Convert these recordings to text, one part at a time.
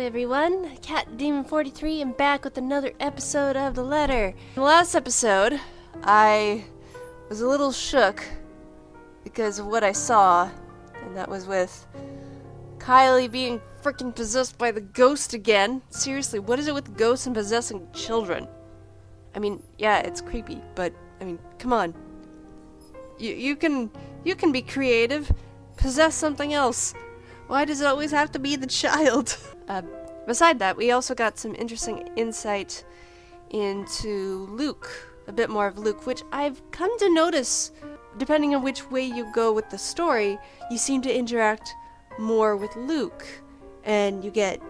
everyone, Cat Demon 43 and back with another episode of The Letter. In the last episode, I was a little shook because of what I saw, and that was with Kylie being freaking possessed by the ghost again. Seriously, what is it with ghosts and possessing children? I mean, yeah, it's creepy, but I mean, come on. You can be creative. Possess something else. Why does it always have to be the child? Beside that, we also got some interesting insight into Luke. A bit more of Luke, which I've come to notice, depending on which way you go with the story, you seem to interact more with Luke. And you get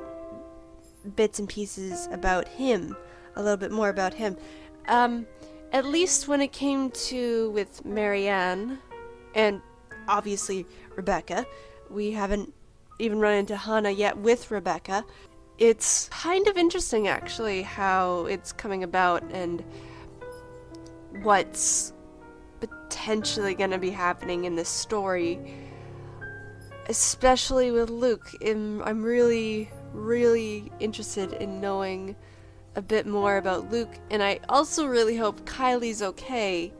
bits and pieces about him. A little bit more about him. At least when it came to with Marianne, and obviously Rebecca. We haven't even run into Hannah yet with Rebecca. It's kind of interesting, actually, how it's coming about and what's potentially going to be happening in this story, especially with Luke. I'm really, really interested in knowing a bit more about Luke, and I also really hope Kylie's okay.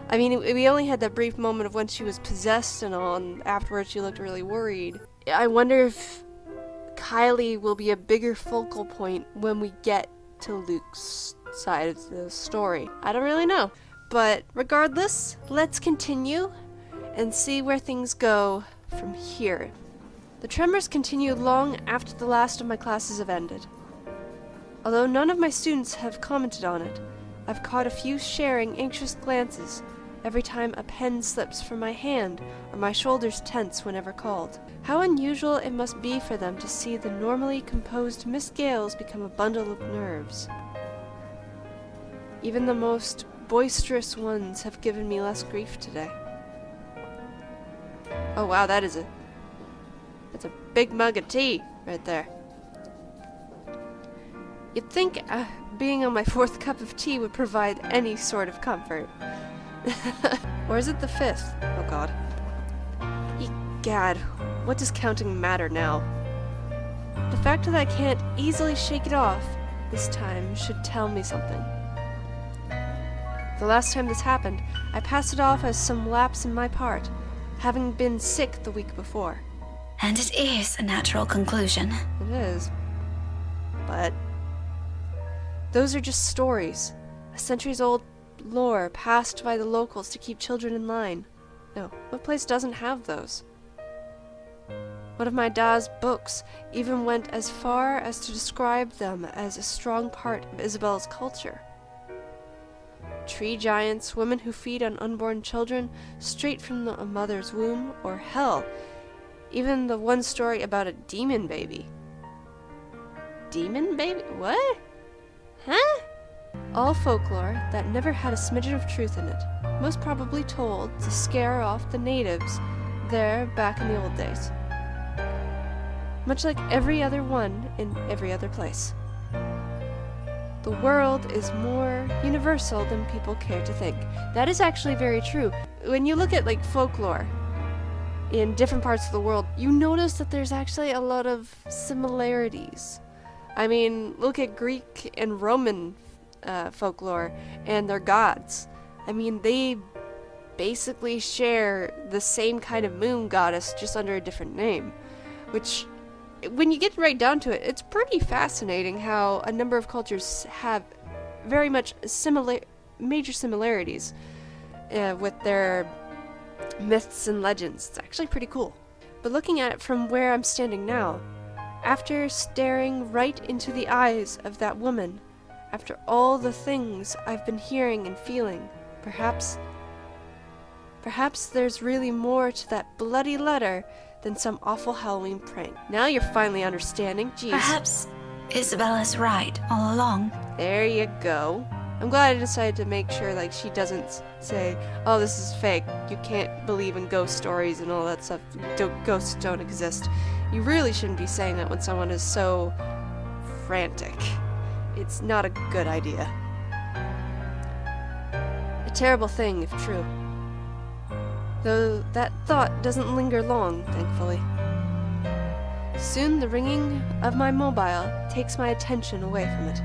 I mean, we only had that brief moment of when she was possessed and all, and afterwards she looked really worried. I wonder if Kylie will be a bigger focal point when we get to Luke's side of the story. I don't really know. But regardless, let's continue and see where things go from here. The tremors continued long after the last of my classes have ended. Although none of my students have commented on it, I've caught a few sharing anxious glances every time a pen slips from my hand or my shoulders tense whenever called. How unusual it must be for them to see the normally composed Miss Gales become a bundle of nerves. Even the most boisterous ones have given me less grief today. Oh wow, that's a big mug of tea right there. You'd think being on my fourth cup of tea would provide any sort of comfort. Or is it the fifth? Oh god. Egad, what does counting matter now? The fact that I can't easily shake it off this time should tell me something. The last time this happened, I passed it off as some lapse in my part, having been sick the week before. And it is a natural conclusion. It is. But those are just stories, a centuries-old lore passed by the locals to keep children in line. No, what place doesn't have those? One of my Da's books even went as far as to describe them as a strong part of Isabel's culture. Tree giants, women who feed on unborn children straight from a mother's womb, or hell, even the one story about a demon baby. Demon baby? What? Huh? All folklore that never had a smidgen of truth in it, most probably told to scare off the natives there back in the old days. Much like every other one in every other place. The world is more universal than people care to think. That is actually very true. When you look at like folklore in different parts of the world, you notice that there's actually a lot of similarities. I mean, look at Greek and Roman folklore and their gods. I mean, they basically share the same kind of moon goddess, just under a different name. Which, when you get right down to it, it's pretty fascinating how a number of cultures have very much major similarities with their myths and legends. It's actually pretty cool. But looking at it from where I'm standing now, after staring right into the eyes of that woman, after all the things I've been hearing and feeling, perhaps there's really more to that bloody letter than some awful Halloween prank. Now you're finally understanding. Jeez. Perhaps Isabella's right all along. There you go. I'm glad I decided to make sure like she doesn't say, oh, this is fake. You can't believe in ghost stories and all that stuff. Ghosts don't exist. You really shouldn't be saying that when someone is so frantic. It's not a good idea. A terrible thing, if true. Though that thought doesn't linger long, thankfully. Soon the ringing of my mobile takes my attention away from it.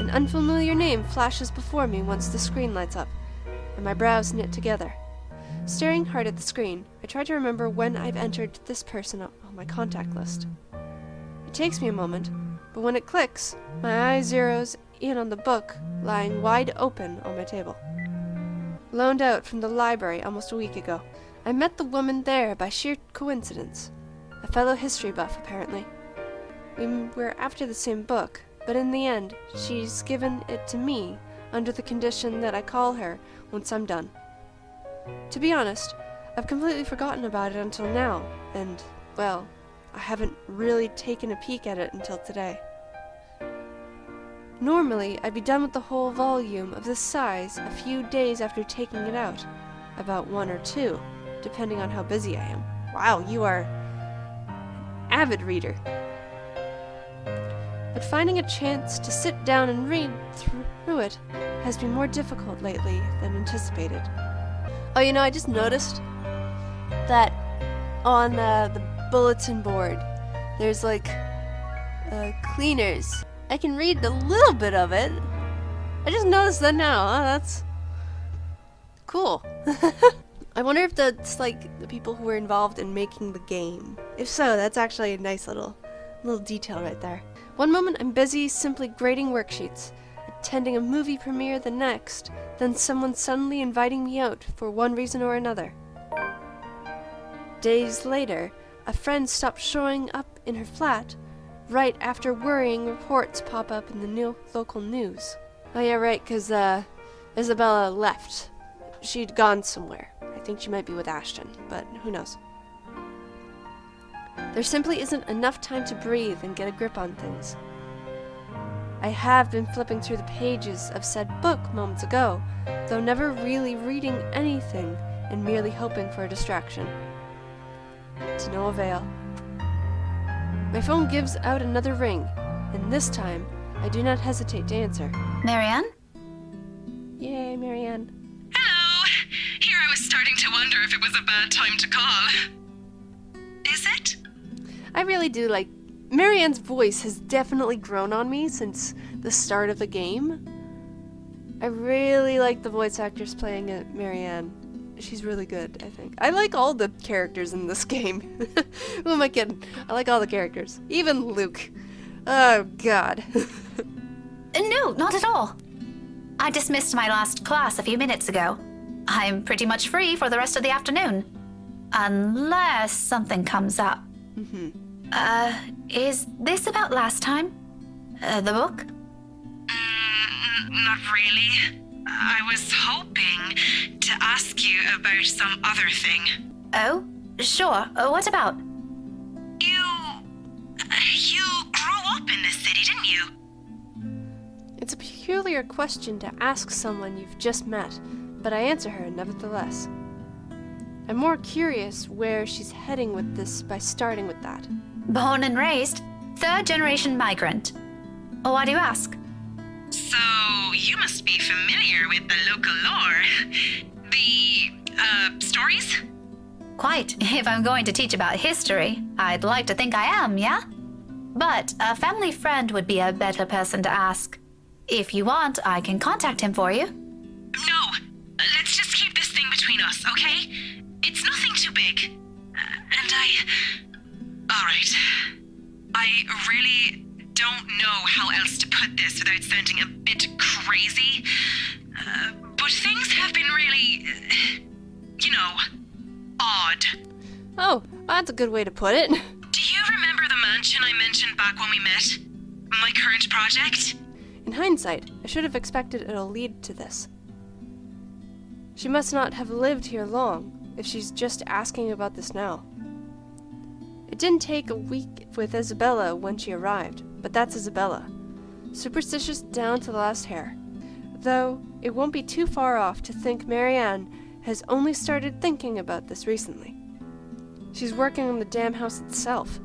An unfamiliar name flashes before me once the screen lights up, and my brows knit together. Staring hard at the screen, I try to remember when I've entered this person on my contact list. It takes me a moment, but when it clicks, my eye zeroes in on the book lying wide open on my table. Loaned out from the library almost a week ago, I met the woman there by sheer coincidence. A fellow history buff, apparently. We were after the same book, but in the end, she's given it to me under the condition that I call her once I'm done. To be honest, I've completely forgotten about it until now, and, well, I haven't really taken a peek at it until today. Normally, I'd be done with the whole volume of this size a few days after taking it out. About 1 or 2, depending on how busy I am. Wow, you are an avid reader. But finding a chance to sit down and read through it has been more difficult lately than anticipated. Oh, I just noticed that on the bulletin board, there's cleaners. I can read a little bit of it. I just noticed that now. Oh, that's cool. I wonder if that's the people who were involved in making the game. If so, that's actually a nice little detail right there. One moment I'm busy simply grading worksheets, attending a movie premiere the next, then someone suddenly inviting me out for one reason or another. Days later, a friend stopped showing up in her flat right after worrying reports pop up in the local news. Oh yeah, right, because Isabella left. She'd gone somewhere. I think she might be with Ashton, but who knows. There simply isn't enough time to breathe and get a grip on things. I have been flipping through the pages of said book moments ago, though never really reading anything and merely hoping for a distraction. To no avail. My phone gives out another ring, and this time, I do not hesitate to answer. Marianne? Yay, Marianne. Hello! Here I was starting to wonder if it was a bad time to call. Is it? I really do Marianne's voice has definitely grown on me since the start of the game. I really like the voice actress playing Marianne. She's really good, I think. I like all the characters in this game. Who am I kidding? I like all the characters. Even Luke. Oh, God. No, not at all. I dismissed my last class a few minutes ago. I'm pretty much free for the rest of the afternoon. Unless something comes up. Is this about last time? The book? Not really. I was hoping to ask you about some other thing. Oh, sure. What about? You grew up in this city, didn't you? It's a peculiar question to ask someone you've just met, but I answer her nevertheless. I'm more curious where she's heading with this by starting with that. Born and raised, third-generation migrant. Why do you ask? So, you must be familiar with the local lore. The, stories? Quite. If I'm going to teach about history, I'd like to think I am, yeah? But a family friend would be a better person to ask. If you want, I can contact him for you. No, let's just keep this thing between us, okay? It's nothing too big. Alright. I really don't know how else to put this without sounding a bit crazy. But things have been really, odd. Oh, that's a good way to put it. Do you remember the mansion I mentioned back when we met? My current project? In hindsight, I should have expected it'll lead to this. She must not have lived here long, if she's just asking about this now. It didn't take a week with Isabella when she arrived, but that's Isabella. Superstitious down to the last hair. Though, it won't be too far off to think Marianne has only started thinking about this recently. She's working on the damn house itself.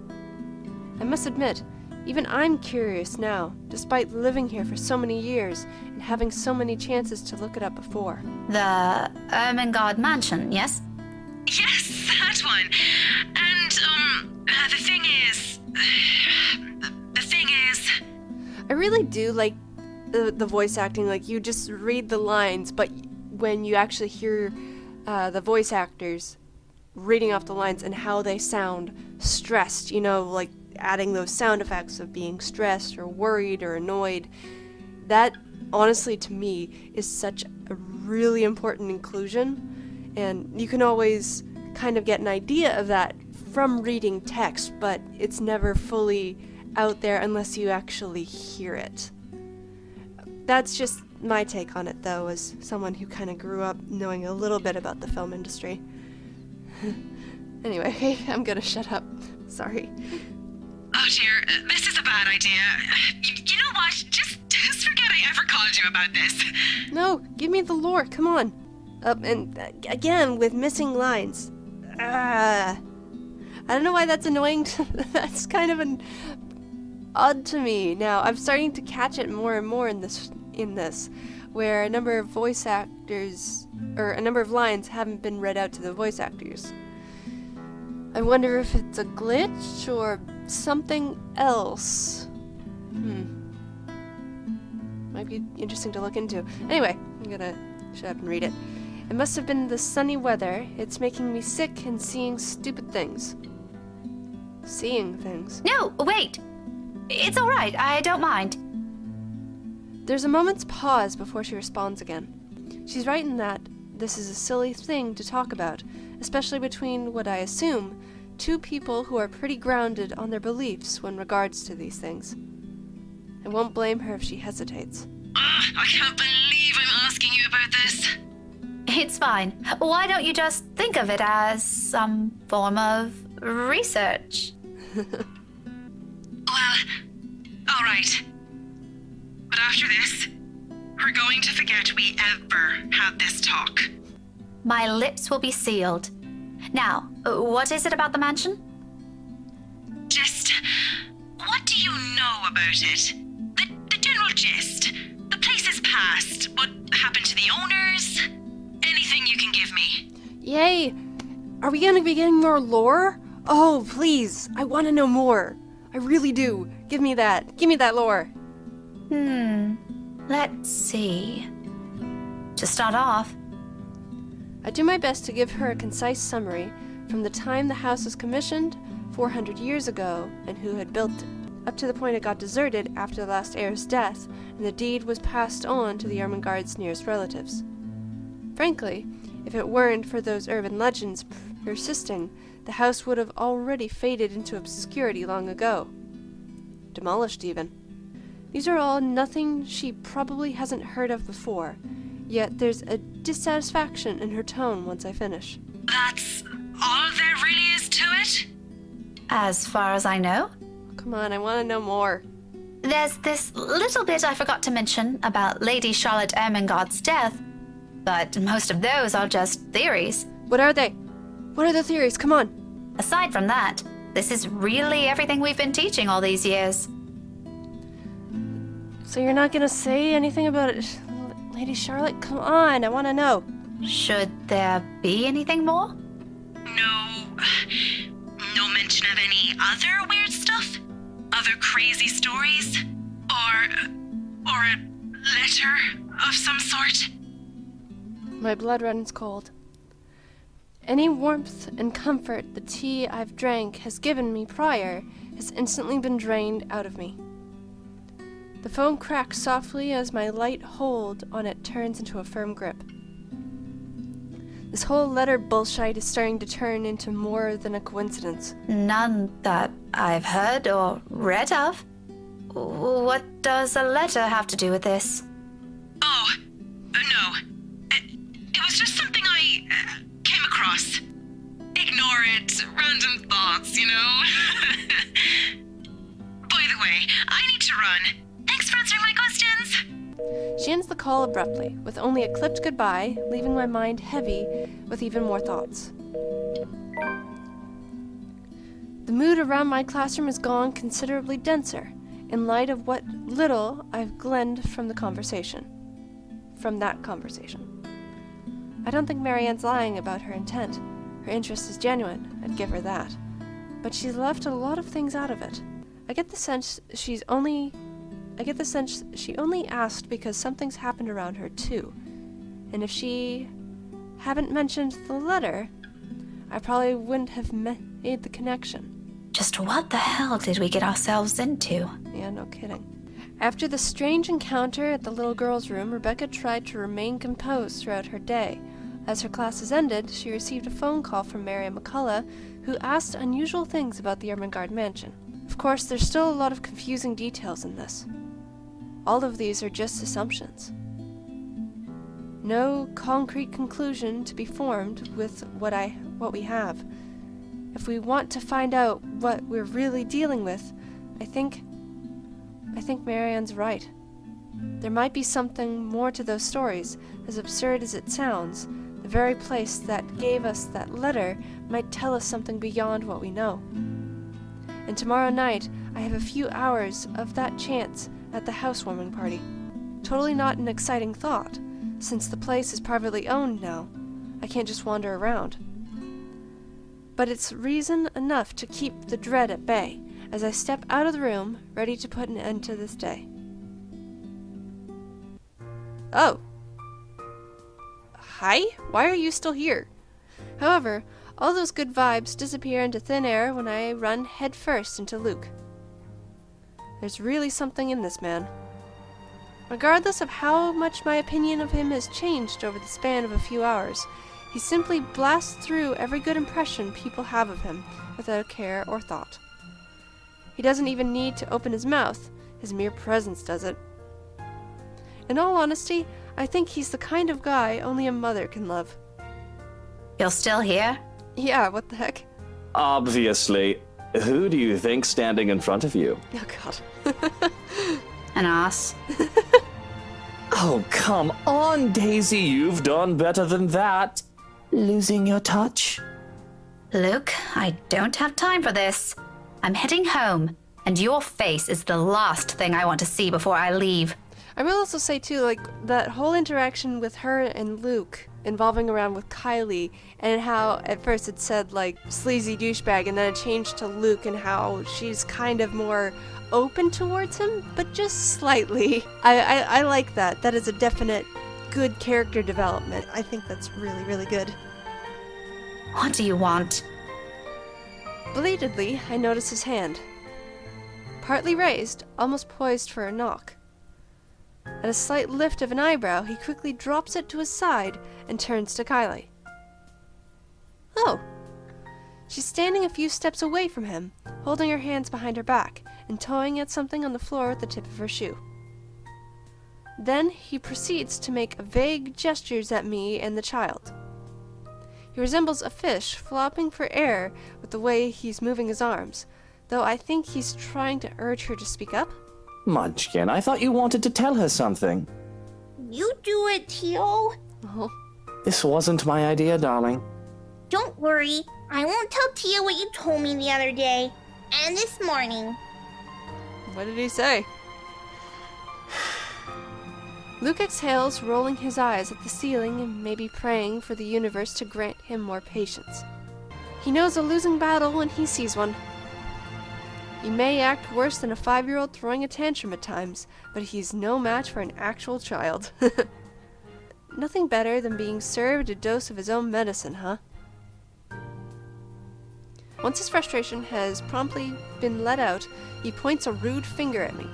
I must admit, even I'm curious now, despite living here for so many years and having so many chances to look it up before. The Ermengarde Mansion, yes? Yes, that one. And, The thing is, I really do like the voice acting. Like, you just read the lines, but when you actually hear the voice actors reading off the lines and how they sound stressed, like adding those sound effects of being stressed or worried or annoyed, that honestly to me is such a really important inclusion. And you can always kind of get an idea of that from reading text, but it's never fully out there unless you actually hear it. That's just my take on it, though, as someone who kind of grew up knowing a little bit about the film industry. Anyway, I'm gonna shut up. Sorry. oh dear, this is a bad idea. You know what? Just forget I ever called you about this. No, give me the lore, come on. And again, with missing lines. I don't know why that's annoying. That's kind of odd to me. Now, I'm starting to catch it more and more in this, where a number of voice actors, or a number of lines haven't been read out to the voice actors. I wonder if it's a glitch or something else. Might be interesting to look into. Anyway, I'm gonna shut up and read it. It must have been the sunny weather. It's making me sick and seeing stupid things. Seeing things. No, wait. It's all right. I don't mind. There's a moment's pause before she responds again. She's right in that this is a silly thing to talk about, especially between what I assume two people who are pretty grounded on their beliefs when regards to these things. I won't blame her if she hesitates. I can't believe I'm asking you about this. It's fine. Why don't you just think of it as some form of research? Well, all right. But after this, we're going to forget we ever had this talk. My lips will be sealed. Now, what is it about the mansion? Just, what do you know about it? The general gist. The place's past. What happened to the owners? Anything you can give me. Yay! Are we gonna be getting more lore? Oh, please! I want to know more. I really do. Give me that. Give me that lore. Let's see. To start off, I do my best to give her a concise summary from the time the house was commissioned 400 years ago and who had built it, up to the point it got deserted after the last heir's death and the deed was passed on to the Ermengarde's nearest relatives. Frankly, if it weren't for those urban legends persisting, the house would have already faded into obscurity long ago. Demolished, even. These are all nothing she probably hasn't heard of before, yet there's a dissatisfaction in her tone once I finish. That's all there really is to it? as far as I know. Come on, I want to know more. There's this little bit I forgot to mention about Lady Charlotte Ermengarde's death, but most of those are just theories. What are they? What are the theories? Come on. Aside from that, this is really everything we've been teaching all these years. So you're not going to say anything about it? Lady Charlotte, come on, I want to know. Should there be anything more? No mention of any other weird stuff? Other crazy stories? Or a letter of some sort? My blood runs cold. Any warmth and comfort the tea I've drank has given me prior has instantly been drained out of me. The foam cracks softly as my light hold on it turns into a firm grip. This whole letter bullshit is starting to turn into more than a coincidence. None that I've heard or read of. What does a letter have to do with this? Oh, no. It was just something I came across. Ignore it. Random thoughts, you know? By the way, I need to run. Thanks for answering my questions. She ends the call abruptly, with only a clipped goodbye, leaving my mind heavy with even more thoughts. The mood around my classroom has gone considerably denser, in light of what little I've gleaned from that conversation. I don't think Marianne's lying about her intent. Her interest is genuine, I'd give her that. but she's left a lot of things out of it. I get the sense she only asked because something's happened around her too. And if she hadn't mentioned the letter, I probably wouldn't have made the connection. Just what the hell did we get ourselves into? Yeah, no kidding. After the strange encounter at the little girl's room, Rebecca tried to remain composed throughout her day. As her classes ended, she received a phone call from Marian McCullough, who asked unusual things about the Ermengarde mansion. Of course, there's still a lot of confusing details in this. All of these are just assumptions. No concrete conclusion to be formed with what we have. If we want to find out what we're really dealing with, I think Marianne's right. There might be something more to those stories. As absurd as it sounds, the very place that gave us that letter might tell us something beyond what we know. And tomorrow night, I have a few hours of that chance at the housewarming party. Totally not an exciting thought, since the place is privately owned now. I can't just wander around. But it's reason enough to keep the dread at bay, as I step out of the room, ready to put an end to this day. Oh. Hi? Why are you still here? However, all those good vibes disappear into thin air when I run headfirst into Luke. There's really something in this man. Regardless of how much my opinion of him has changed over the span of a few hours, he simply blasts through every good impression people have of him without care or thought. He doesn't even need to open his mouth. His mere presence does it. In all honesty, I think he's the kind of guy only a mother can love. You're still here? Yeah, what the heck? Obviously. Who do you think's standing in front of you? Oh god. An ass. Oh, come on, Daisy. You've done better than that. Losing your touch? Luke, I don't have time for this. I'm heading home, and your face is the last thing I want to see before I leave. I will also say too, like, that whole interaction with her and Luke involving around with Kylie, and how at first it said like sleazy douchebag, and then it changed to Luke, and how she's kind of more open towards him, but just slightly. I like that. That is a definite good character development. I think that's really, really good. What do you want? Belatedly, I notice his hand. Partly raised, almost poised for a knock. At a slight lift of an eyebrow, he quickly drops it to his side and turns to Kylie. Oh. She's standing a few steps away from him, holding her hands behind her back and toying at something on the floor with the tip of her shoe. Then he proceeds to make vague gestures at me and the child. He resembles a fish flopping for air with the way he's moving his arms, though I think he's trying to urge her to speak up. Munchkin, I thought you wanted to tell her something. You do it, Teal. Oh. This wasn't my idea, darling. Don't worry. I won't tell Tia what you told me the other day. And this morning. What did he say? Luke exhales, rolling his eyes at the ceiling and maybe praying for the universe to grant him more patience. He knows a losing battle when he sees one. He may act worse than a 5-year-old throwing a tantrum at times, but he's no match for an actual child. Nothing better than being served a dose of his own medicine, huh? Once his frustration has promptly been let out, he points a rude finger at me.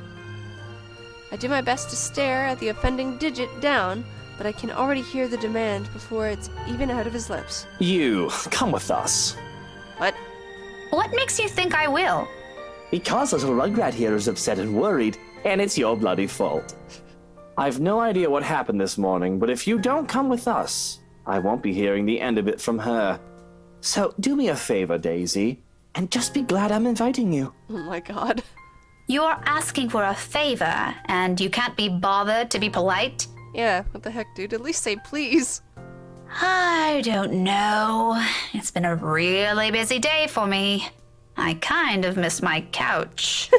I do my best to stare at the offending digit down, but I can already hear the demand before it's even out of his lips. You, come with us. What? What makes you think I will? Because little Rugrat here is upset and worried, and it's your bloody fault. I've no idea what happened this morning, but if you don't come with us, I won't be hearing the end of it from her. So do me a favor, Daisy, and just be glad I'm inviting you. Oh my god. You're asking for a favor, and you can't be bothered to be polite? Yeah, what the heck, dude? At least say please. I don't know. It's been a really busy day for me. I kind of miss my couch.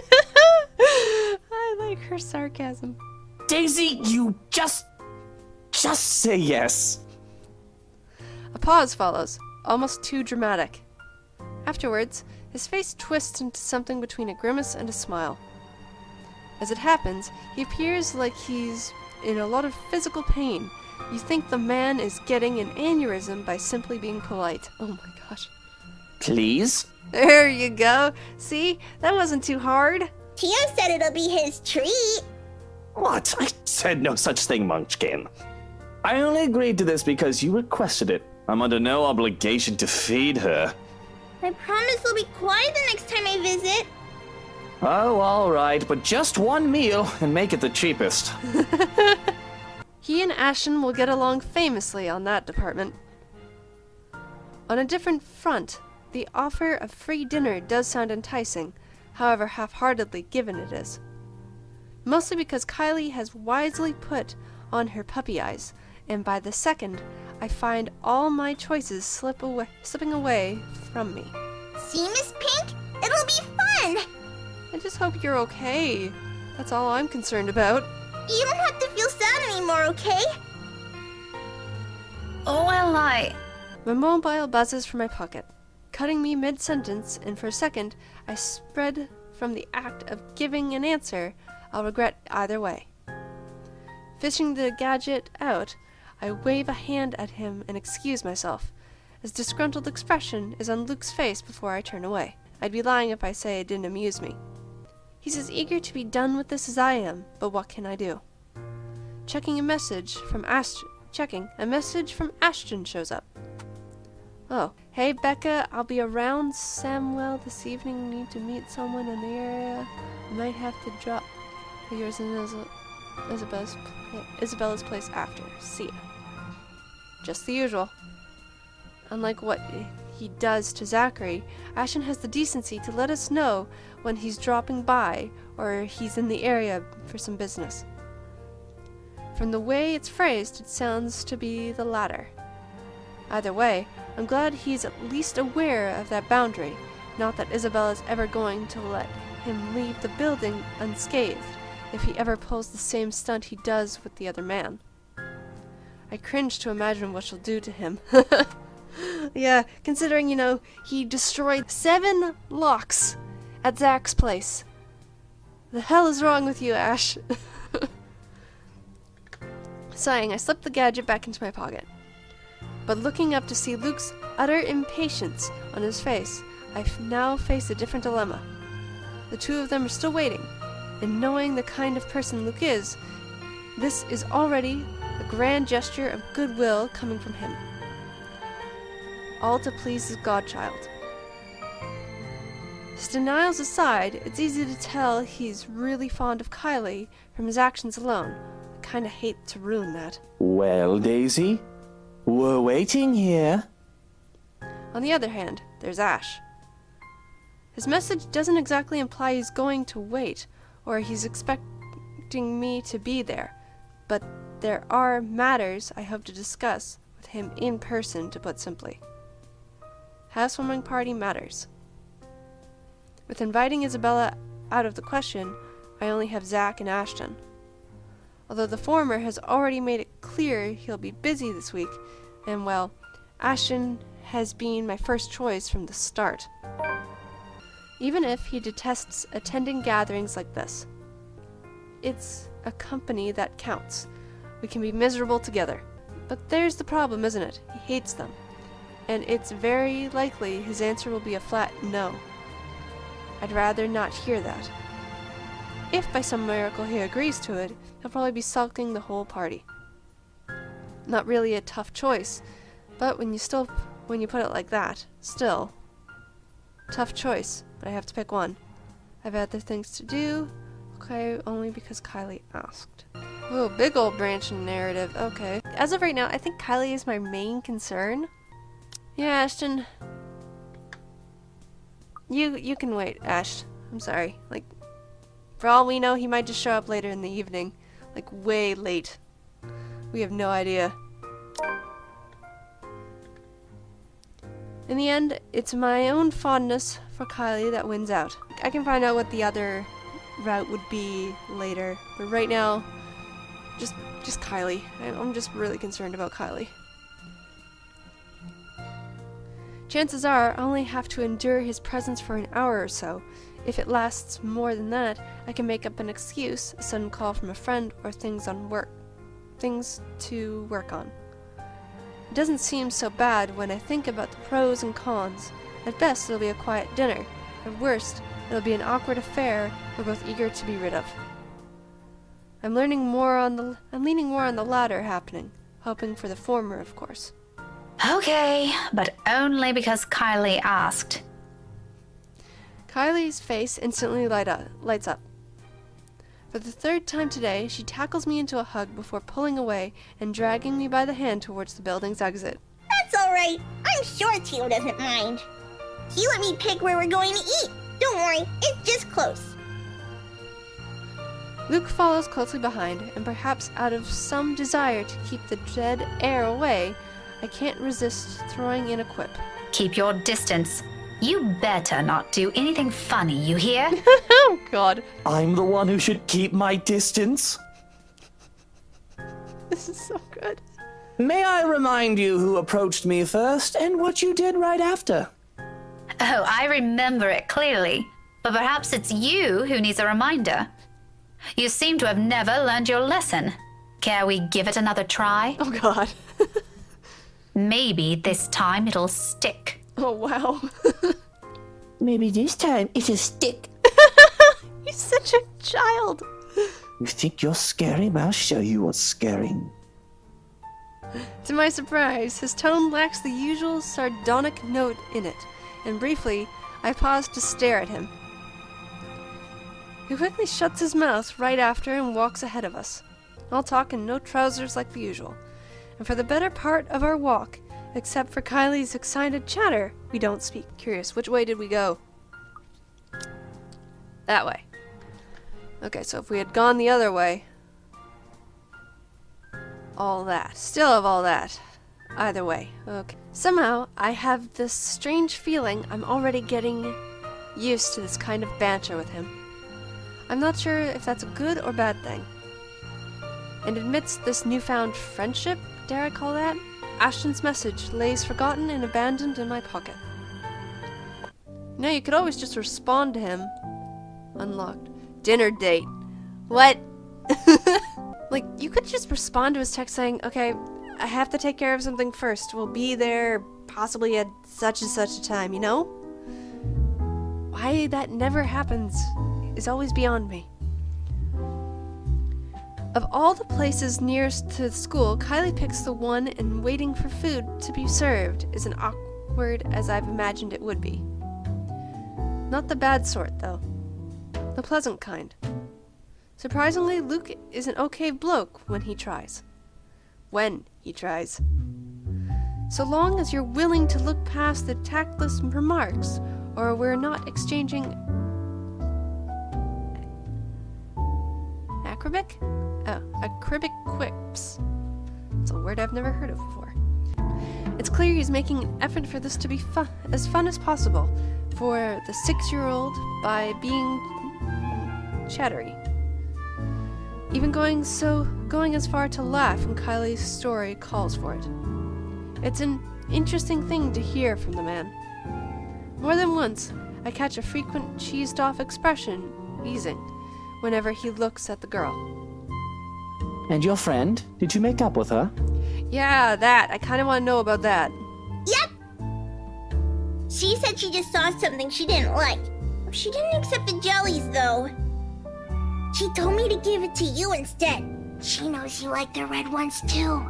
I like her sarcasm. Daisy, you just say yes. A pause follows, almost too dramatic. Afterwards, His face twists into something between a grimace and a smile. As it happens, he appears like he's in a lot of physical pain. You think the man is getting an aneurysm by simply being polite. Oh my gosh. Please? There you go. See? That wasn't too hard. Tio said it'll be his treat. What? I said no such thing, Munchkin. I only agreed to this because you requested it. I'm under no obligation to feed her. I promise I'll be quiet the next time I visit. Oh, all right, but just one meal and make it the cheapest. He and Ashton will get along famously on that department. On a different front, the offer of free dinner does sound enticing, however half-heartedly given it is. Mostly because Kylie has wisely put on her puppy eyes, and by the second, I find all my choices slipping away from me. See, Miss Pink? It'll be fun. I just hope you're okay. That's all I'm concerned about. You don't have to feel sad anymore, okay? Oh, well, My mobile buzzes from my pocket, cutting me mid-sentence, and for a second, I spread from the act of giving an answer I'll regret either way. Fishing the gadget out, I wave a hand at him and excuse myself, as disgruntled expression is on Luke's face before I turn away. I'd be lying if I say it didn't amuse me. He's as eager to be done with this as I am, but what can I do? Checking a message from Ashton shows up. Oh, hey Becca, I'll be around Samwell this evening. Need to meet someone in the area. Might have to drop yours in Isabella's place after. See ya. Just the usual. Unlike what he does to Zachary, Ashton has the decency to let us know when he's dropping by or he's in the area for some business. From the way it's phrased, it sounds to be the latter. Either way, I'm glad he's at least aware of that boundary, not that Isabella's ever going to let him leave the building unscathed if he ever pulls the same stunt he does with the other man. I cringe to imagine what she'll do to him. Yeah, considering, he destroyed 7 locks at Zach's place. The hell is wrong with you, Ash? Sighing, I slipped the gadget back into my pocket. But looking up to see Luke's utter impatience on his face, I now face a different dilemma. The two of them are still waiting, and knowing the kind of person Luke is, this is already a grand gesture of goodwill coming from him. All to please his godchild. His denials aside, it's easy to tell he's really fond of Kylie from his actions alone. I kinda hate to ruin that. Well, Daisy, we're waiting here. On the other hand, there's Ash. His message doesn't exactly imply he's going to wait, or he's expecting me to be there, but there are matters I hope to discuss with him in person, to put simply. Housewarming party matters. With inviting Isabella out of the question, I only have Zach and Ashton. Although the former has already made it clear he'll be busy this week, and well, Ashton has been my first choice from the start. Even if he detests attending gatherings like this. It's a company that counts. We can be miserable together. But there's the problem, isn't it? He hates them. And it's very likely his answer will be a flat no. I'd rather not hear that. If by some miracle he agrees to it, he'll probably be sulking the whole party. Not really a tough choice, but when you put it like that, still. Tough choice, but I have to pick one. I've other things to do, okay, only because Kylie asked. Oh, big old branching narrative, okay. As of right now, I think Kylie is my main concern. Yeah, Ashton. You can wait, Ash. I'm sorry. For all we know, he might just show up later in the evening. Way late. We have no idea. In the end, it's my own fondness for Kylie that wins out. I can find out what the other route would be later, but right now, just Kylie. I'm just really concerned about Kylie. Chances are I'll only have to endure his presence for an hour or so. If it lasts more than that, I can make up an excuse, a sudden call from a friend, or things to work on. It doesn't seem so bad when I think about the pros and cons. At best, it'll be a quiet dinner. At worst, it'll be an awkward affair we're both eager to be rid of. I'm leaning more on the latter happening, hoping for the former, of course. Okay, but only because Kylie asked. Kylie's face instantly lights up. For the third time today, she tackles me into a hug before pulling away and dragging me by the hand towards the building's exit. That's alright. I'm sure Tio doesn't mind. He let me pick where we're going to eat. Don't worry, it's just close. Luke follows closely behind, and perhaps out of some desire to keep the dead air away, I can't resist throwing in a quip. Keep your distance. You better not do anything funny, you hear? Oh, God. I'm the one who should keep my distance. This is so good. May I remind you who approached me first and what you did right after? Oh, I remember it clearly. But perhaps it's you who needs a reminder. You seem to have never learned your lesson. Care we give it another try? Oh, God. Maybe this time it'll stick. Oh, wow. Maybe this time it'll stick. He's such a child. You think you're scary? I'll show you what's scary. To my surprise, his tone lacks the usual sardonic note in it, and briefly, I pause to stare at him. He quickly shuts his mouth right after and walks ahead of us. All talk and no trousers like the usual. And for the better part of our walk, except for Kylie's excited chatter, we don't speak. Curious, which way did we go? That way. Okay, so if we had gone the other way... all that. Still have all that. Either way. Okay. Somehow, I have this strange feeling I'm already getting used to this kind of banter with him. I'm not sure if that's a good or bad thing. And amidst this newfound friendship, dare I call that, Ashton's message lays forgotten and abandoned in my pocket. You know, you could always just respond to him. Unlocked. Dinner date. What? Like, you could just respond to his text saying, okay, I have to take care of something first. We'll be there possibly at such and such a time, you know? Why that never happens is always beyond me. Of all the places nearest to the school, Kylie picks the one, and waiting for food to be served is as awkward as I've imagined it would be. Not the bad sort, though. The pleasant kind. Surprisingly, Luke is an okay bloke when he tries. When he tries. So long as you're willing to look past the tactless remarks, or we're not exchanging acribic quips. It's a word I've never heard of before. It's clear he's making an effort for this to be as fun as possible for the 6-year-old by being chattery. Even going as far to laugh when Kylie's story calls for it. It's an interesting thing to hear from the man. More than once, I catch a frequent cheesed-off expression, easing, whenever he looks at the girl. And your friend? Did you make up with her? Yeah, that. I kind of want to know about that. Yep. She said she just saw something she didn't like. She didn't accept the jellies, though. She told me to give it to you instead. She knows you like the red ones, too.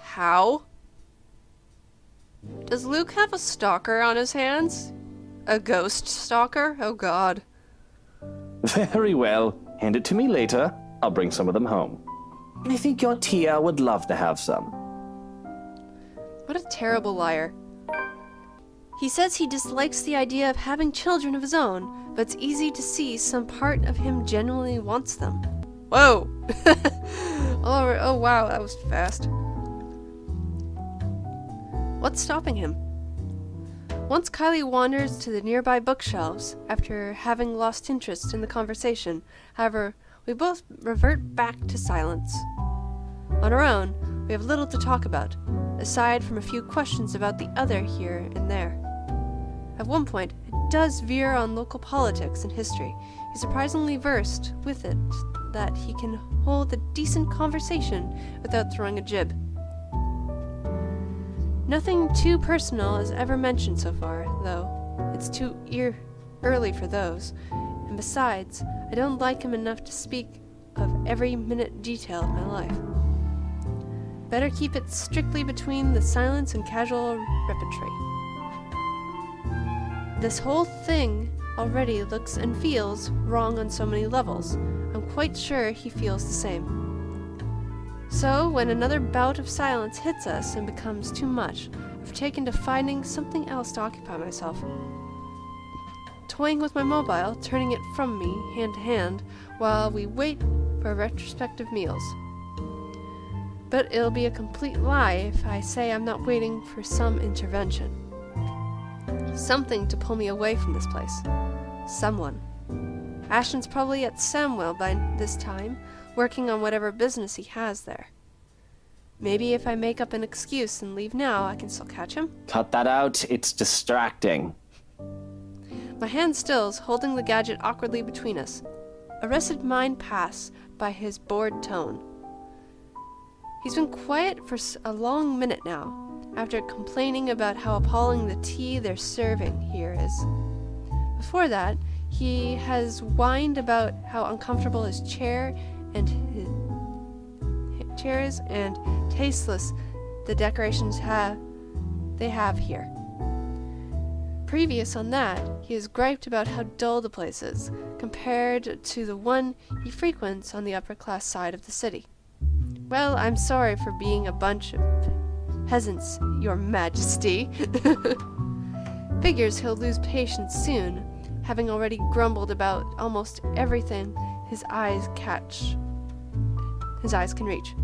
How? Does Luke have a stalker on his hands? A ghost stalker? Oh, God. Very well. Hand it to me later. I'll bring some of them home. I think your Tia would love to have some. What a terrible liar. He says he dislikes the idea of having children of his own, but it's easy to see some part of him genuinely wants them. Whoa! Oh, wow, that was fast. What's stopping him? Once Kylie wanders to the nearby bookshelves, after having lost interest in the conversation, however, we both revert back to silence. On our own, We have little to talk about, aside from a few questions about the other here and there. At one point, it does veer on local politics and history. He's surprisingly versed with it that he can hold a decent conversation without throwing a jib. Nothing too personal is ever mentioned so far, though. It's too early for those. And besides, I don't like him enough to speak of every minute detail of my life. Better keep it strictly between the silence and casual repartee. This whole thing already looks and feels wrong on so many levels. I'm quite sure he feels the same. So, when another bout of silence hits us and becomes too much, I've taken to finding something else to occupy myself. Toying with my mobile, turning it from me, hand to hand, while we wait for retrospective meals. But it'll be a complete lie if I say I'm not waiting for some intervention. Something to pull me away from this place. Someone. Ashton's probably at Samwell by this time, working on whatever business he has there. Maybe if I make up an excuse and leave now, I can still catch him? Cut that out, it's distracting. My hand stills, holding the gadget awkwardly between us. Arrested mind pass by his bored tone. He's been quiet for a long minute now, after complaining about how appalling the tea they're serving here is. Before that, he has whined about how uncomfortable his chair and his chairs and tasteless the decorations they have here. Previous on that, he has griped about how dull the place is, compared to the one he frequents on the upper-class side of the city. Well, I'm sorry for being a bunch of peasants, Your Majesty. Figures he'll lose patience soon, having already grumbled about almost everything his eyes can reach.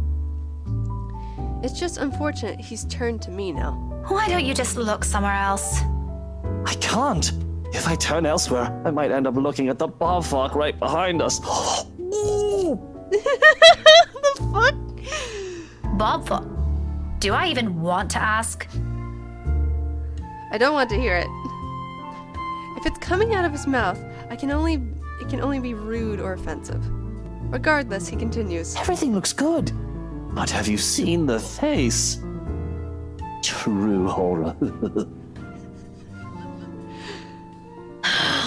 It's just unfortunate he's turned to me now. Why don't you just look somewhere else? I can't. If I turn elsewhere, I might end up looking at the bobfuck right behind us. Ooh. The fuck? Bob, do I even want to ask? I don't want to hear it. If it's coming out of his mouth, it can only be rude or offensive. Regardless, he continues. Everything looks good. But have you seen the face? True horror.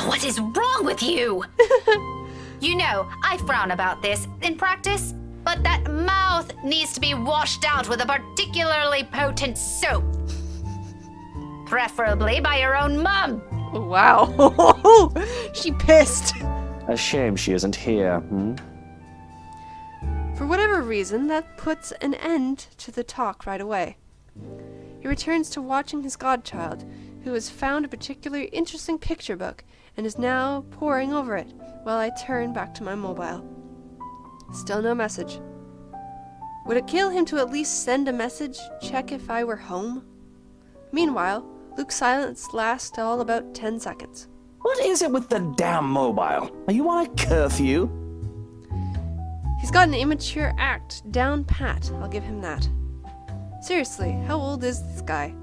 What is wrong with you? You know, I frown about this in practice, but that mouth needs to be washed out with a particularly potent soap. Preferably by your own mum. Wow. She pissed. A shame she isn't here, For whatever reason, that puts an end to the talk right away. He returns to watching his godchild, who has found a particularly interesting picture book and is now poring over it while I turn back to my mobile. Still no message. Would it kill him to at least send a message, check if I were home? Meanwhile, Luke's silence lasts all about 10 seconds. What is it with the damn mobile? Are you on a curfew? He's got an immature act down pat, I'll give him that. Seriously, how old is this guy?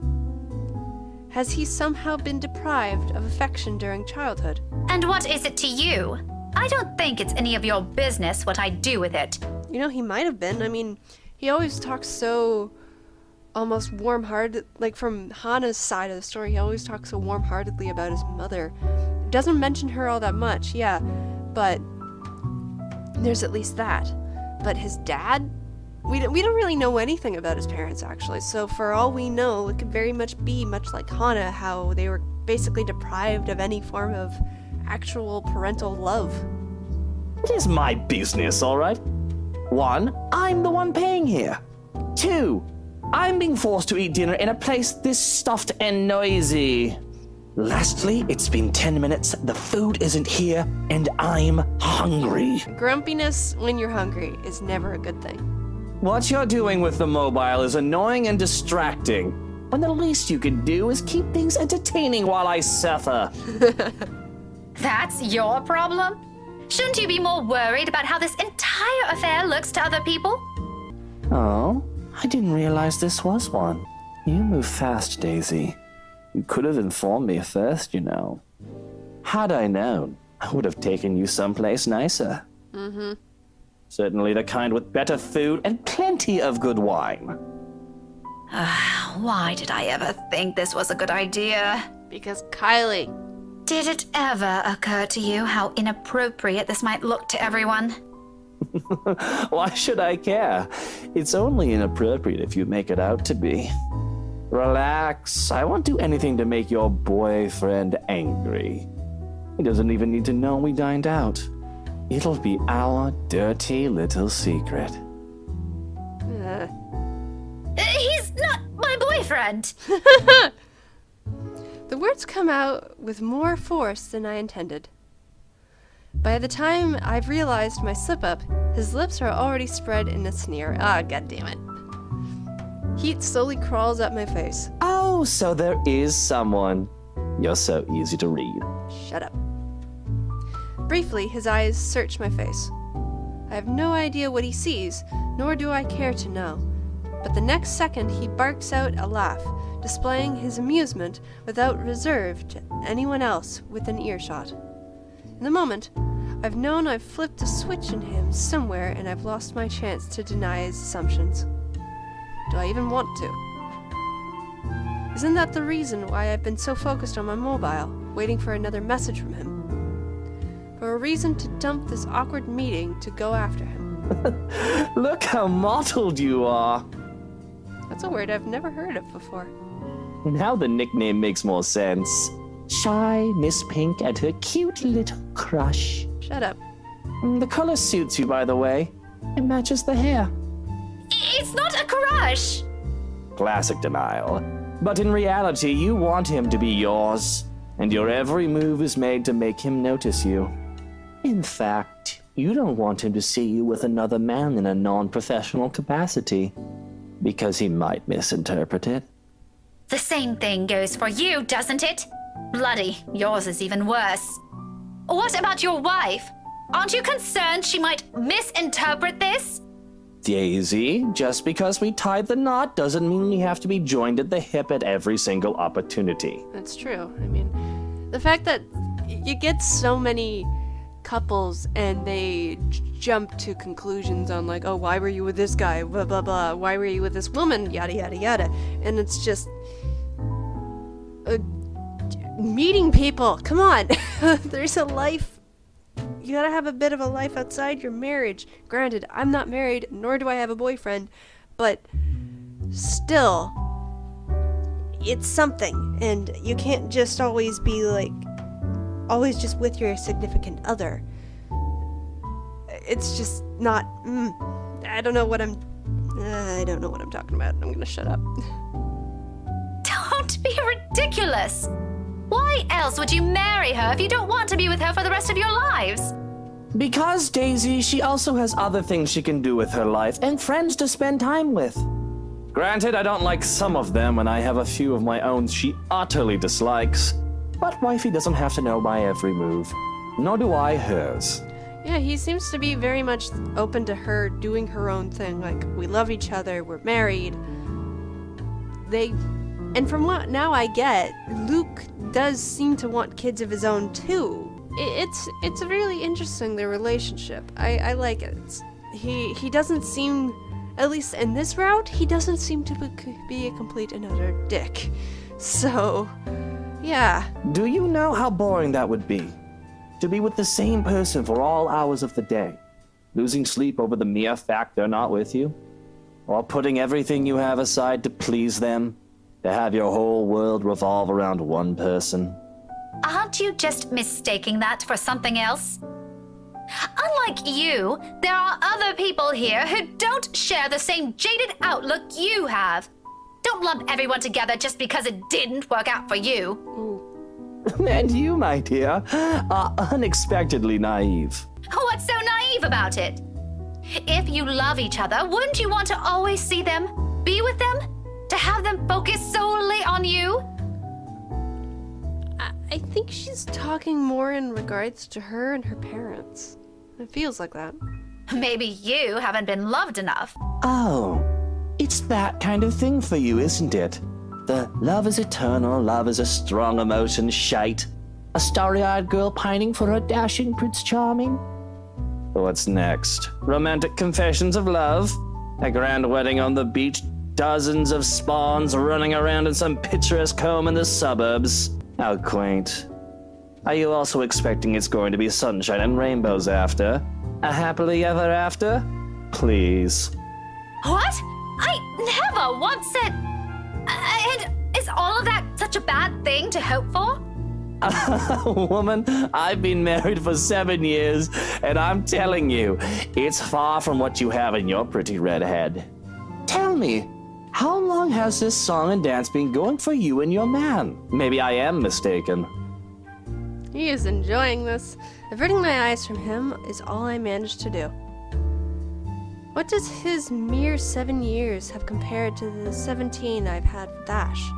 Has he somehow been deprived of affection during childhood? And what is it to you? I don't think it's any of your business what I do with it. You know, he might have been. I mean, he always talks so almost warm-hearted, like from Hana's side of the story, he always talks so warm-heartedly about his mother. Doesn't mention her all that much, yeah, but there's at least that. But his dad? We don't really know anything about his parents, actually, so for all we know, it could very much be much like Hana, how they were basically deprived of any form of actual parental love. It is my business, all right? 1, I'm the one paying here. 2, I'm being forced to eat dinner in a place this stuffed and noisy. Lastly, it's been 10 minutes, the food isn't here, and I'm hungry. Grumpiness when you're hungry is never a good thing. What you're doing with the mobile is annoying and distracting, when the least you can do is keep things entertaining while I suffer. That's your problem? Shouldn't you be more worried about how this entire affair looks to other people? Oh, I didn't realize this was one. You move fast, Daisy. You could have informed me first, you know. Had I known, I would have taken you someplace nicer. Mm-hmm. Certainly the kind with better food and plenty of good wine. Why did I ever think this was a good idea? Because Kylie. Did it ever occur to you how inappropriate this might look to everyone? Why should I care? It's only inappropriate if you make it out to be. Relax. I won't do anything to make your boyfriend angry. He doesn't even need to know we dined out. It'll be our dirty little secret. He's not my boyfriend! The words come out with more force than I intended. By the time I've realized my slip-up, his lips are already spread in a sneer. Ah, goddammit. Heat slowly crawls up my face. Oh, so there is someone. You're so easy to read. Shut up. Briefly, his eyes search my face. I have no idea what he sees, nor do I care to know. But the next second, he barks out a laugh, displaying his amusement without reserve to anyone else within earshot. In the moment, I've known I've flipped a switch in him somewhere and I've lost my chance to deny his assumptions. Do I even want to? Isn't that the reason why I've been so focused on my mobile, waiting for another message from him? For a reason to dump this awkward meeting to go after him. Look how mottled you are. That's a word I've never heard of before. Now the nickname makes more sense. Shy Miss Pink and her cute little crush. Shut up. The color suits you, by the way. It matches the hair. It's not a crush! Classic denial. But in reality, you want him to be yours, and your every move is made to make him notice you. In fact, you don't want him to see you with another man in a non-professional capacity, because he might misinterpret it. The same thing goes for you, doesn't it? Bloody, yours is even worse. What about your wife? Aren't you concerned she might misinterpret this? Daisy, just because we tied the knot doesn't mean we have to be joined at the hip at every single opportunity. That's true. I mean, the fact that you get so many couples and they jump to conclusions on like, oh, why were you with this guy? Blah, blah, blah. Why were you with this woman? Yada, yada, yada. And it's just... meeting people. Come on. There's a life. You gotta have a bit of a life outside your marriage. Granted, I'm not married, nor do I have a boyfriend, but still, it's something. And you can't just always be like, always just with your significant other. It's just not, I don't know what I'm talking about. I'm gonna shut up. Don't be ridiculous! Why else would you marry her if you don't want to be with her for the rest of your lives? Because, Daisy, she also has other things she can do with her life and friends to spend time with. Granted, I don't like some of them, and I have a few of my own she utterly dislikes. But wifey doesn't have to know my every move. Nor do I hers. Yeah, he seems to be very much open to her doing her own thing. Like, we love each other, we're married. And from what now I get, Luke does seem to want kids of his own too. It's really interesting, their relationship. I like it. He doesn't seem, at least in this route, he doesn't seem to be a complete and utter dick. So, yeah. Do you know how boring that would be? To be with the same person for all hours of the day, losing sleep over the mere fact they're not with you, or putting everything you have aside to please them, to have your whole world revolve around one person. Aren't you just mistaking that for something else? Unlike you, there are other people here who don't share the same jaded outlook you have. Don't lump everyone together just because it didn't work out for you. And you, my dear, are unexpectedly naive. What's so naive about it? If you love each other, wouldn't you want to always see them, be with them, to have them focus solely on you? I think she's talking more in regards to her and her parents. It feels like that. Maybe you haven't been loved enough. Oh, it's that kind of thing for you, isn't it? The love is eternal, love is a strong emotion shite. A starry-eyed girl pining for her dashing Prince Charming? What's next? Romantic confessions of love? A grand wedding on the beach? Dozens of spawns running around in some picturesque home in the suburbs? How quaint. Are you also expecting it's going to be sunshine and rainbows after? A happily ever after? Please. What? I never once said. And is all of that such a bad thing to hope for? Woman, I've been married for 7 years, and I'm telling you, it's far from what you have in your pretty red head. Tell me, how long has this song and dance been going for you and your man? Maybe I am mistaken. He is enjoying this. Averting my eyes from him is all I managed to do. What does his mere 7 years have compared to the 17 I've had with Ash?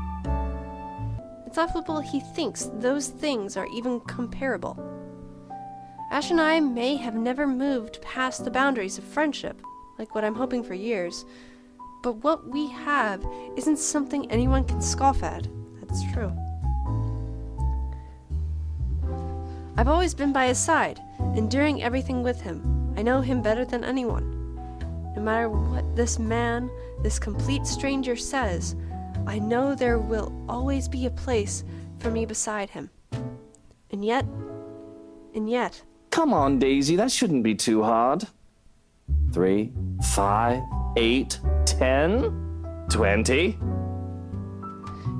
It's laughable he thinks those things are even comparable. Ash and I may have never moved past the boundaries of friendship, like what I'm hoping for years, but what we have isn't something anyone can scoff at. That's true. I've always been by his side, enduring everything with him. I know him better than anyone. No matter what this man, this complete stranger says, I know there will always be a place for me beside him. And yet... Come on, Daisy, that shouldn't be too hard. 3, 5, 8, 10, 20.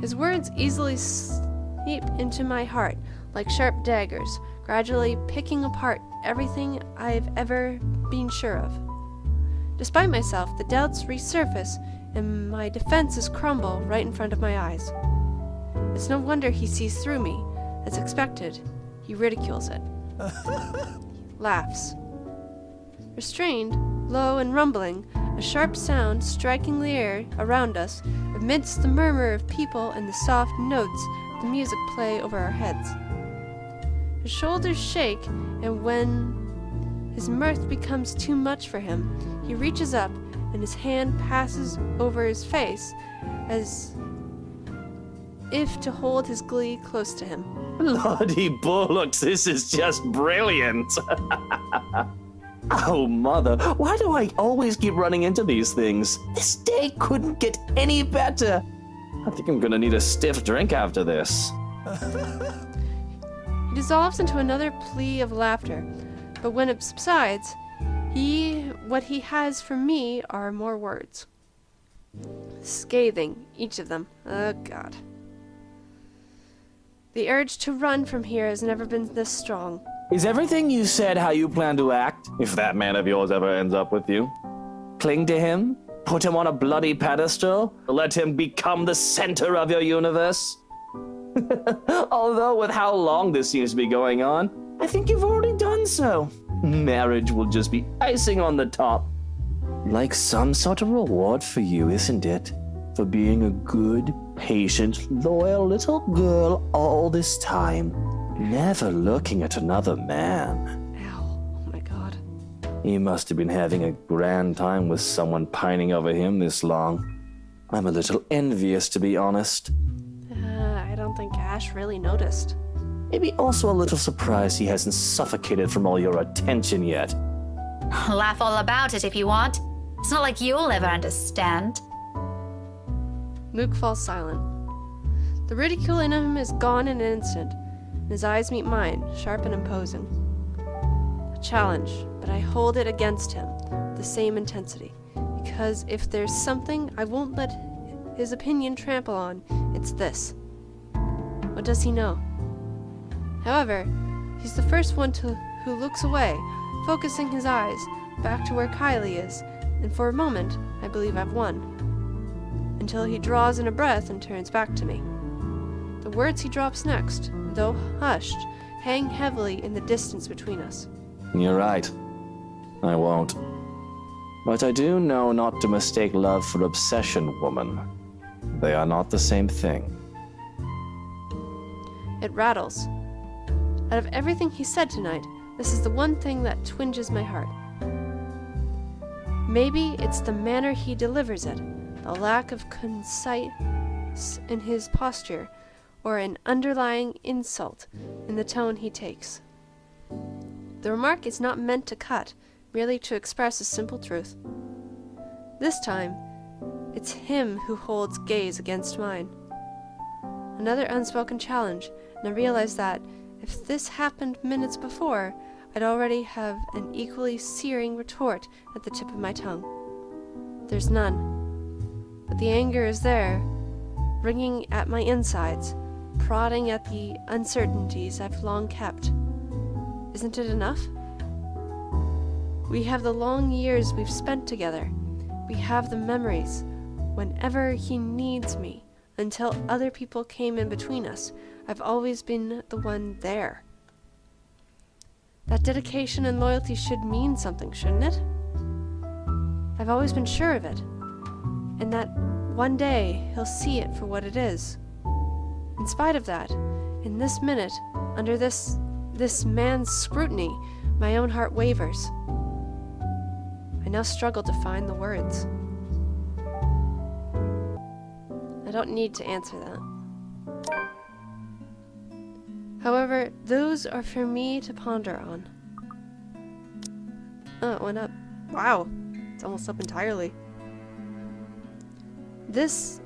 His words easily seep into my heart like sharp daggers, gradually picking apart everything I've ever been sure of. Despite myself, the doubts resurface and my defenses crumble right in front of my eyes. It's no wonder he sees through me. As expected, he ridicules it. He laughs. Restrained, low and rumbling, a sharp sound striking the air around us amidst the murmur of people and the soft notes of the music play over our heads. His shoulders shake, and when his mirth becomes too much for him, he reaches up and his hand passes over his face as if to hold his glee close to him. Lordy bullocks, this is just brilliant. Oh, mother, why do I always keep running into these things? This day couldn't get any better. I think I'm gonna need a stiff drink after this. He dissolves into another plea of laughter, but when it subsides, what he has for me are more words. Scathing, each of them. Oh, God. The urge to run from here has never been this strong. Is everything you said how you plan to act, if that man of yours ever ends up with you? Cling to him? Put him on a bloody pedestal? Let him become the center of your universe? Although with how long this seems to be going on, I think you've already done so. Marriage will just be icing on the top. Like some sort of reward for you, isn't it? For being a good, patient, loyal little girl all this time. Never looking at another man. Ow. Oh my God. He must have been having a grand time with someone pining over him this long. I'm a little envious, to be honest. I don't think Ash really noticed. Maybe also a little surprised he hasn't suffocated from all your attention yet. Laugh all about it if you want. It's not like you'll ever understand. Luke falls silent. The ridicule in him is gone in an instant, and his eyes meet mine, sharp and imposing. A challenge, but I hold it against him with the same intensity, because if there's something I won't let his opinion trample on, it's this. What does he know? However, he's the first one who looks away, focusing his eyes back to where Kylie is, and for a moment, I believe I've won. Until he draws in a breath and turns back to me. The words he drops next, though hushed, hang heavily in the distance between us. You're right. I won't. But I do know not to mistake love for obsession, woman. They are not the same thing. It rattles. Out of everything he said tonight, this is the one thing that twinges my heart. Maybe it's the manner he delivers it, the lack of concise in his posture, or an underlying insult in the tone he takes. The remark is not meant to cut, merely to express a simple truth. This time, it's him who holds gaze against mine. Another unspoken challenge, and I realize that if this happened minutes before, I'd already have an equally searing retort at the tip of my tongue. There's none, but the anger is there, wringing at my insides, prodding at the uncertainties I've long kept. Isn't it enough? We have the long years we've spent together. We have the memories. Whenever he needs me, until other people came in between us, I've always been the one there. That dedication and loyalty should mean something, shouldn't it? I've always been sure of it, and that one day he'll see it for what it is. In spite of that, in this minute, under this man's scrutiny, my own heart wavers. I now struggle to find the words. I don't need to answer that. However, those are for me to ponder on. Oh, it went up. Wow, it's almost up entirely. This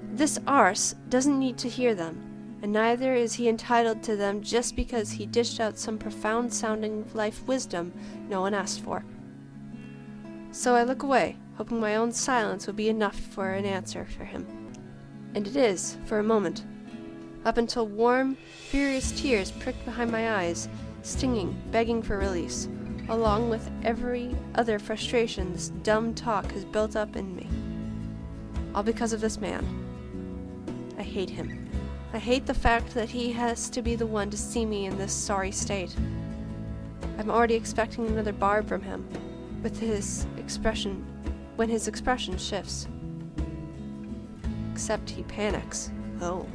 arse doesn't need to hear them, and neither is he entitled to them just because he dished out some profound-sounding life wisdom no one asked for. So I look away, hoping my own silence will be enough for an answer for him. And it is, for a moment, up until warm, furious tears pricked behind my eyes, stinging, begging for release, along with every other frustration this dumb talk has built up in me. All because of this man. I hate him. I hate the fact that he has to be the one to see me in this sorry state. I'm already expecting another barb from him, with his expression, when his expression shifts. Except he panics. Oh.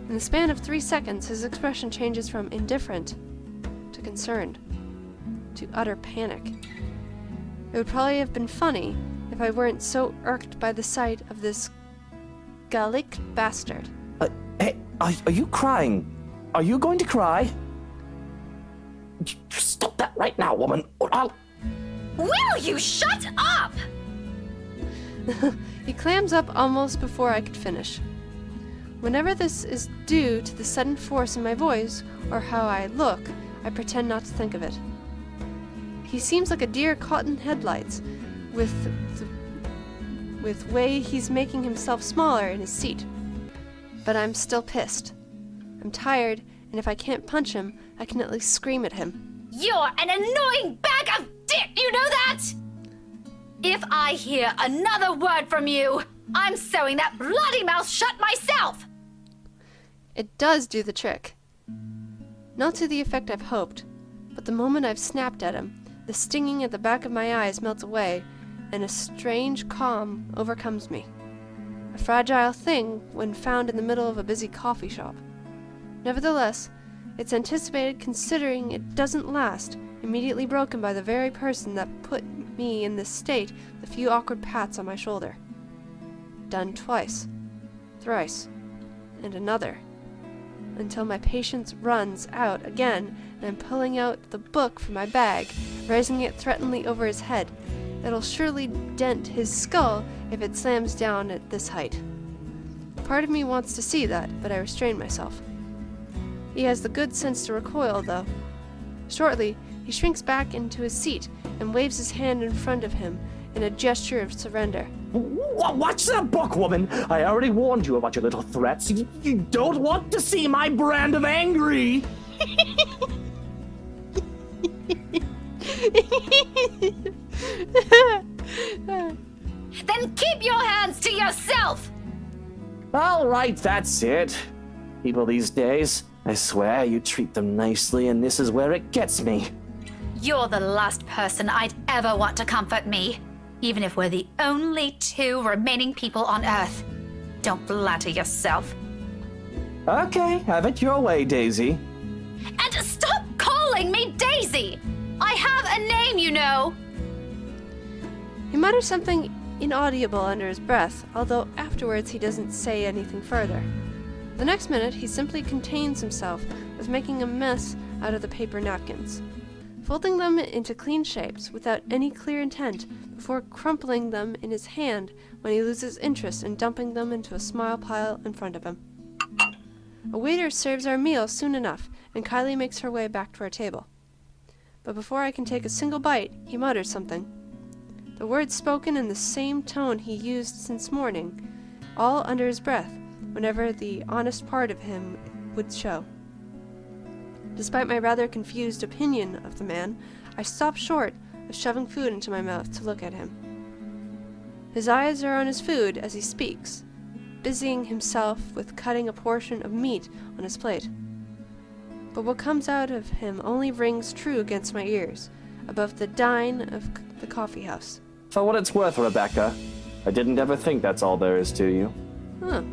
In the span of 3 seconds, his expression changes from indifferent to concerned to utter panic. It would probably have been funny if I weren't so irked by the sight of this Gallic bastard. Hey, are you crying? Are you going to cry? Stop that right now, woman, or I'll... Will you shut up? He clams up almost before I could finish. Whenever this is due to the sudden force in my voice or how I look, I pretend not to think of it. He seems like a deer caught in headlights, with way he's making himself smaller in his seat. But I'm still pissed. I'm tired, and if I can't punch him, I can at least scream at him. You're an annoying bag of dick, you know that? If I hear another word from you, I'm sewing that bloody mouth shut myself! It does do the trick. Not to the effect I've hoped, but the moment I've snapped at him, the stinging at the back of my eyes melts away, and a strange calm overcomes me. A fragile thing when found in the middle of a busy coffee shop. Nevertheless, it's anticipated considering it doesn't last, immediately broken by the very person that put me in this state with a few awkward pats on my shoulder. Done twice, thrice, and another, until my patience runs out again and I'm pulling out the book from my bag, raising it threateningly over his head. It'll surely dent his skull if it slams down at this height. Part of me wants to see that, but I restrain myself. He has the good sense to recoil, though. Shortly, he shrinks back into his seat and waves his hand in front of him in a gesture of surrender. Watch that book, woman! I already warned you about your little threats. You don't want to see my brand of angry! Then keep your hands to yourself! All right, that's it. People these days, I swear you treat them nicely, and this is where it gets me. You're the last person I'd ever want to comfort me, even if we're the only 2 remaining people on Earth. Don't flatter yourself. Okay, have it your way, Daisy. And stop calling me Daisy! I have a name, you know! He mutters something inaudible under his breath, although afterwards he doesn't say anything further. The next minute, he simply contains himself with making a mess out of the paper napkins, folding them into clean shapes without any clear intent before crumpling them in his hand when he loses interest and dumping them into a small pile in front of him. A waiter serves our meal soon enough, and Kylie makes her way back to our table. But before I can take a single bite, he mutters something. The words spoken in the same tone he used since morning, all under his breath, whenever the honest part of him would show. Despite my rather confused opinion of the man, I stop short of shoving food into my mouth to look at him. His eyes are on his food as he speaks, busying himself with cutting a portion of meat on his plate. But what comes out of him only rings true against my ears, above the din of the coffee house. For what it's worth, Rebecca, I didn't ever think that's all there is to you. Huh.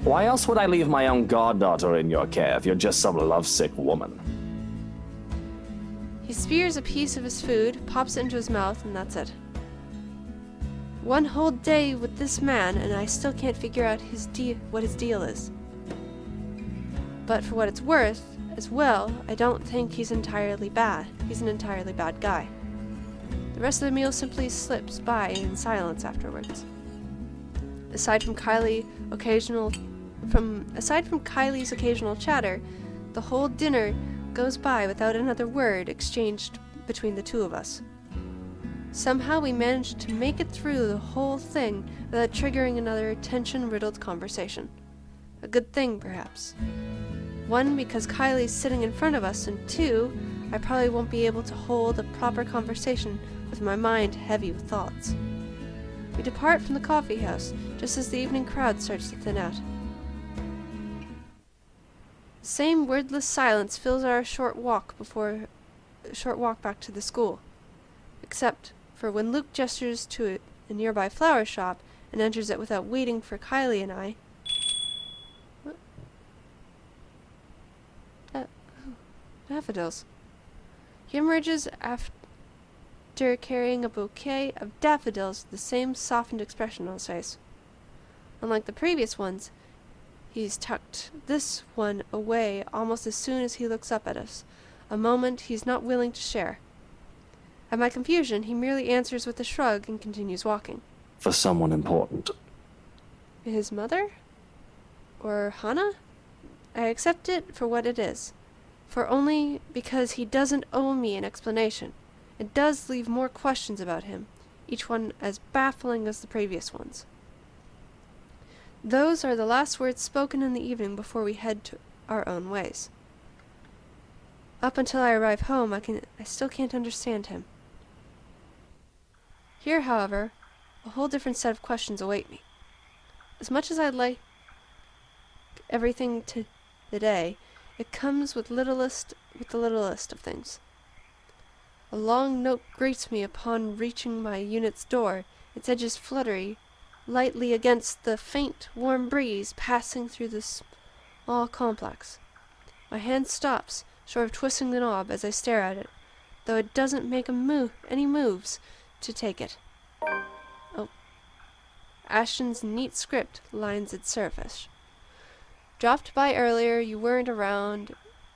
Why else would I leave my own goddaughter in your care if you're just some lovesick woman? He spears a piece of his food, pops it into his mouth, and that's it. One whole day with this man, and I still can't figure out what his deal is. But for what it's worth, as well, I don't think he's entirely bad. He's an entirely bad guy. The rest of the meal simply slips by in silence afterwards. Aside from Kylie's occasional chatter, the whole dinner goes by without another word exchanged between the two of us. Somehow we managed to make it through the whole thing without triggering another tension-riddled conversation. A good thing, perhaps. One, because Kylie's sitting in front of us, and two, I probably won't be able to hold a proper conversation with my mind heavy with thoughts. We depart from the coffee house just as the evening crowd starts to thin out. The same wordless silence fills our short walk back to the school, except for when Luke gestures to a nearby flower shop and enters it without waiting for Kylie and I. What? Daffodils. He emerges after carrying a bouquet of daffodils with the same softened expression on his face. Unlike the previous ones, he's tucked this one away almost as soon as he looks up at us, a moment he's not willing to share. At my confusion, he merely answers with a shrug and continues walking. For someone important. His mother? Or Hannah? I accept it for what it is, for only because he doesn't owe me an explanation. It does leave more questions about him, each one as baffling as the previous ones. Those are the last words spoken in the evening before we head to our own ways. Up until I arrive home, I still can't understand him. Here, however, a whole different set of questions await me. As much as I'd like everything to the day, it comes with the littlest of things. A long note greets me upon reaching my unit's door, its edges fluttery lightly against the faint, warm breeze passing through the small complex. My hand stops, short of twisting the knob as I stare at it, though it doesn't make any moves to take it. Oh. Ashton's neat script lines its surface. Dropped by earlier, you weren't around.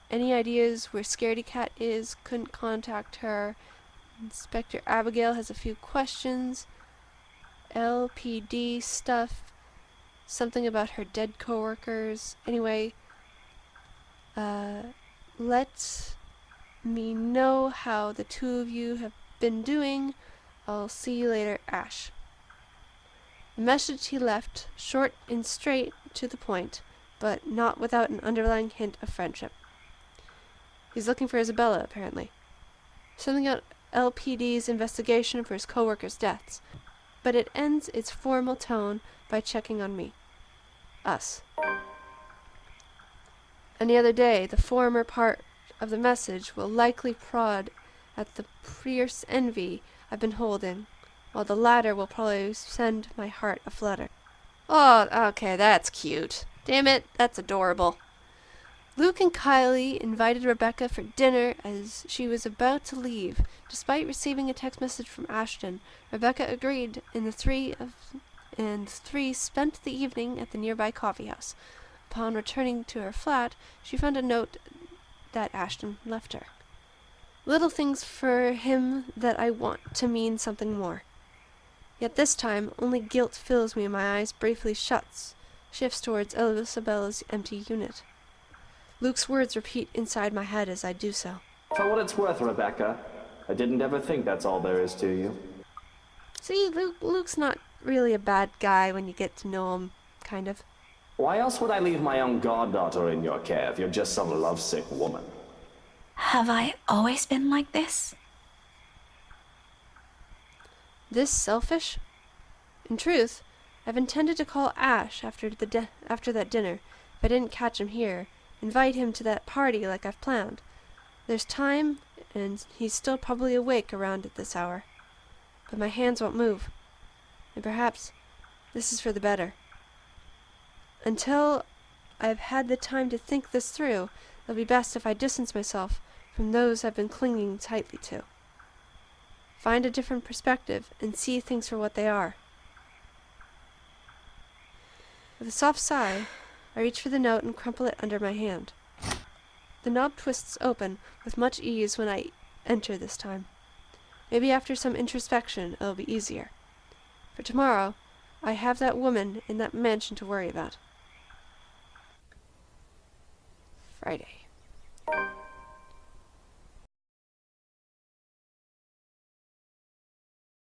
Any ideas where Scaredy Cat is? Couldn't contact her. Inspector Abigail has a few questions. LPD stuff. Something about her dead coworkers. Anyway, let me know how the two of you have been doing. I'll see you later, Ash. The message he left, short and straight to the point, but not without an underlying hint of friendship. He's looking for Isabella, apparently. Something about LPD's investigation for his coworkers' deaths, but it ends its formal tone by checking on me. Us. Any other day, the former part of the message will likely prod at the fierce envy I've been holding, while the latter will probably send my heart aflutter. Oh, okay, that's cute. Damn it, that's adorable. Luke and Kylie invited Rebecca for dinner as she was about to leave. Despite receiving a text message from Ashton, Rebecca agreed, and the three spent the evening at the nearby coffee house. Upon returning to her flat, she found a note that Ashton left her. Little things for him that I want to mean something more. Yet this time, only guilt fills me and my eyes briefly shifts towards Isabella's empty unit. Luke's words repeat inside my head as I do so. For what it's worth, Rebecca, I didn't ever think that's all there is to you. See, Luke's not really a bad guy when you get to know him, kind of. Why else would I leave my own goddaughter in your care if you're just some lovesick woman? Have I always been like this? This selfish? In truth, I've intended to call Ash after that dinner. If I didn't catch him here, invite him to that party like I've planned. There's time, and he's still probably awake around at this hour. But my hands won't move. And perhaps this is for the better. Until I've had the time to think this through, it'll be best if I distance myself from those I've been clinging tightly to. Find a different perspective and see things for what they are. With a soft sigh, I reach for the note and crumple it under my hand. The knob twists open with much ease when I enter this time. Maybe after some introspection it'll be easier. For tomorrow, I have that woman in that mansion to worry about. Friday.